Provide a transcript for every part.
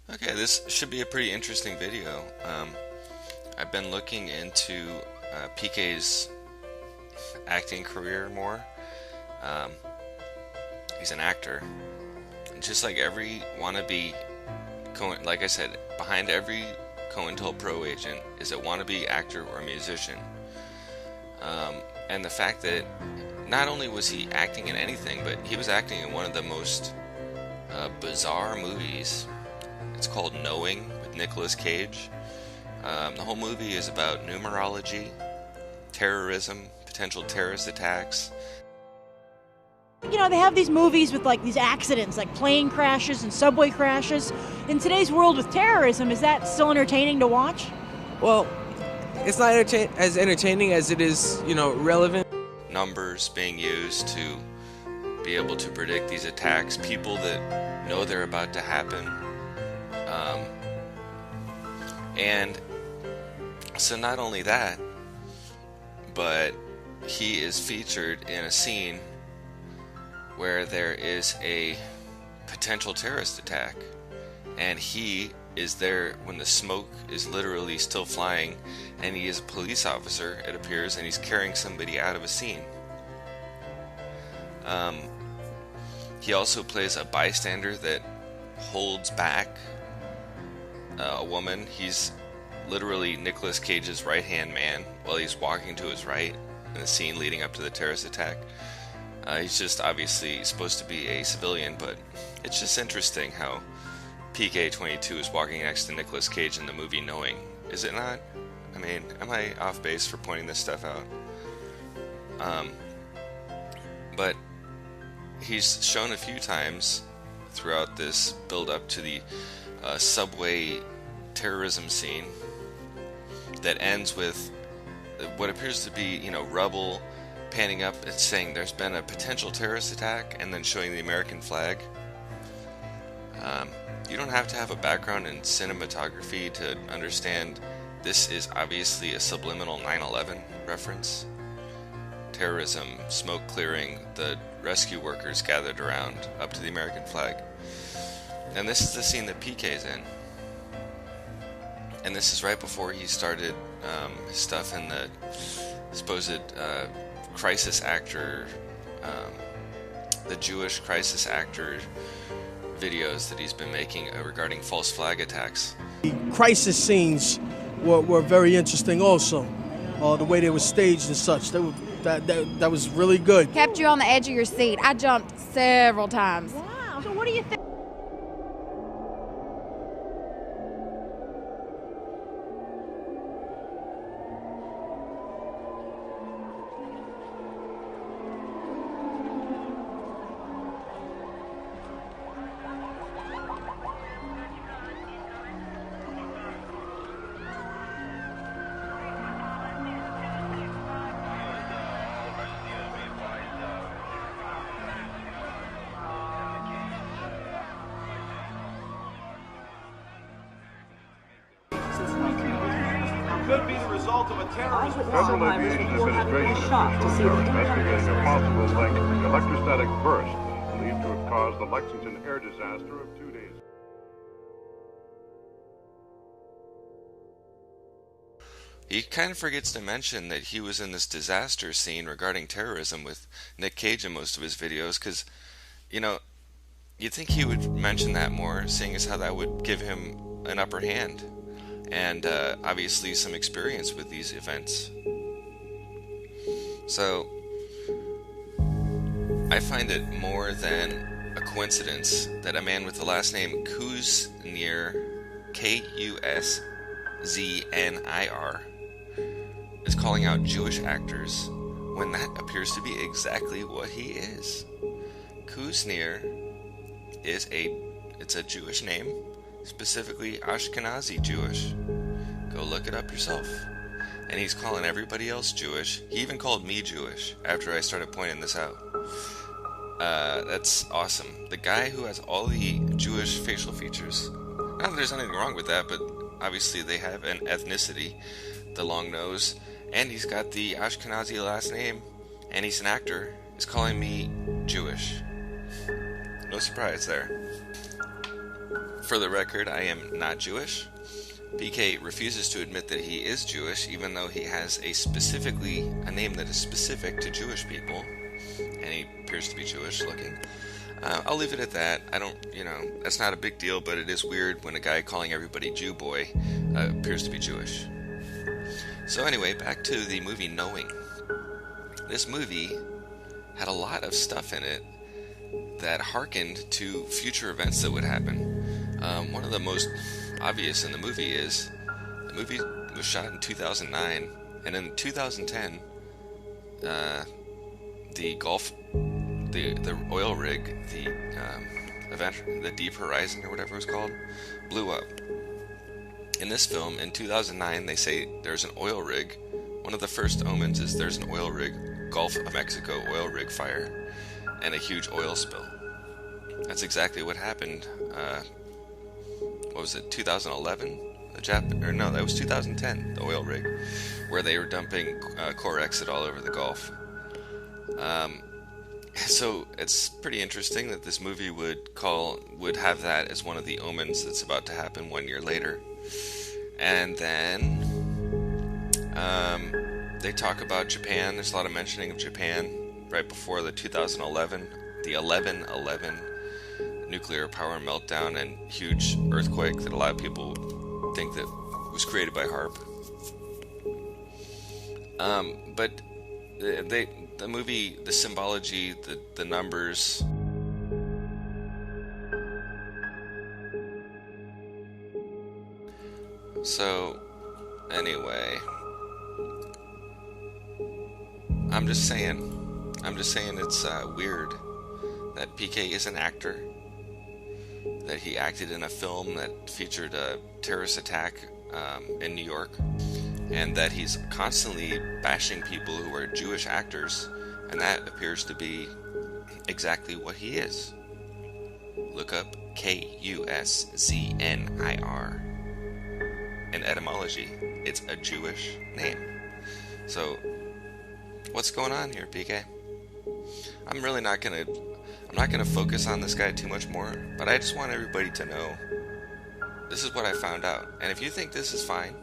Okay, this should be a pretty interesting video. I've been looking into PK's acting career more. Um, he's an actor. And just like every wannabe, like I said, behind every COINTELPRO agent is a wannabe actor or musician. And the fact that not only was he acting in anything, but he was acting in one of the most bizarre movies. It's called Knowing with Nicolas Cage. The whole movie is about numerology, terrorism, potential terrorist attacks. You know, they have these movies with like these accidents, like plane crashes and subway crashes. In today's world with terrorism, is that still entertaining to watch? Well, it's not as entertaining as it is, relevant. Numbers being used to be able to predict these attacks, people that know they're about to happen. And so not only that, but he is featured in a scene where there is a potential terrorist attack, and he is there when the smoke is literally still flying, and he is a police officer, it appears, and he's carrying somebody out of a scene. He also plays a bystander that holds back a woman. He's literally Nicolas Cage's right-hand man while he's walking to his right in the scene leading up to the terrorist attack. He's just obviously supposed to be a civilian, but it's just interesting how Peekay22 is walking next to Nicolas Cage in the movie Knowing. Is it not? I mean, am I off base for pointing this stuff out? But he's shown a few times throughout this build-up to the subway terrorism scene that ends with what appears to be, rubble panning up and saying there's been a potential terrorist attack, and then showing the American flag. You don't have to have a background in cinematography to understand this is obviously a subliminal 9/11 reference. Terrorism, smoke clearing, the rescue workers gathered around up to the American flag. And this is the scene that PK's in. And this is right before he started his stuff in the supposed crisis actor, the Jewish crisis actor videos that he's been making regarding false flag attacks. The crisis scenes were very interesting also. The way they were staged and such. That was really good. Kept you on the edge of your seat. I jumped several times. Wow. So what do you think? Could be the result of a terrorist. Federal Aviation Administration officials are investigating a possible link. The electrostatic burst believed to have caused the Lexington air disaster of 2 days. He kind of forgets to mention that he was in this disaster scene regarding terrorism with Nick Cage in most of his videos, because, you'd think he would mention that more, seeing as how that would give him an upper hand. And obviously some experience with these events. So I find it more than a coincidence that a man with the last name Kuznir, Kuznir, is calling out Jewish actors when that appears to be exactly what he is. Kuznir is it's a Jewish name, specifically Ashkenazi Jewish. Go look it up yourself. And he's calling everybody else Jewish. He even called me Jewish after I started pointing this out. That's awesome. The guy who has all the Jewish facial features. Not that there's anything wrong with that, but obviously they have an ethnicity. The long nose. And he's got the Ashkenazi last name. And he's an actor. Is calling me Jewish. No surprise there. For the record, I am not Jewish. PK refuses to admit that he is Jewish, even though he has a name that is specific to Jewish people, and he appears to be Jewish looking. I'll leave it at that. That's not a big deal, but it is weird when a guy calling everybody Jew boy appears to be Jewish. So anyway, back to the movie Knowing. This movie had a lot of stuff in it that harkened to future events that would happen. One of the most obvious in the movie is the movie was shot in 2009, and in 2010, the oil rig, the Deep Horizon or whatever it was called, blew up. In this film, in 2009, they say there's an oil rig. One of the first omens is there's an oil rig, Gulf of Mexico oil rig fire, and a huge oil spill. That's exactly what happened. What was it, 2011? That was 2010, the oil rig, where they were dumping Corexit all over the Gulf. So it's pretty interesting that this movie would have that as one of the omens that's about to happen 1 year later. And then they talk about Japan. There's a lot of mentioning of Japan right before the 2011, the 11/11 nuclear power meltdown and huge earthquake that a lot of people think that was created by HARP. But the movie, the symbology, the numbers. So, anyway, I'm just saying it's weird that PK is an actor, that he acted in a film that featured a terrorist attack in New York, and that he's constantly bashing people who are Jewish actors, and that appears to be exactly what he is. Look up Kuszznir. In etymology, it's a Jewish name. So, what's going on here, PK? I'm not gonna focus on this guy too much more, but I just want everybody to know this is what I found out. And if you think this is fine,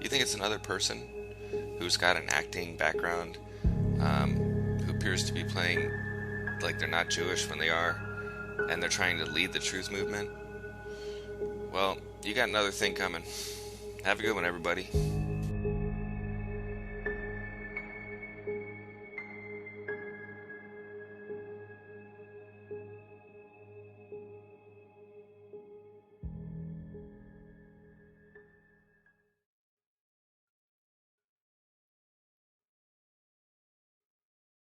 you think it's another person who's got an acting background, who appears to be playing like they're not Jewish when they are, and they're trying to lead the truth movement, well, you got another thing coming. Have a good one, everybody.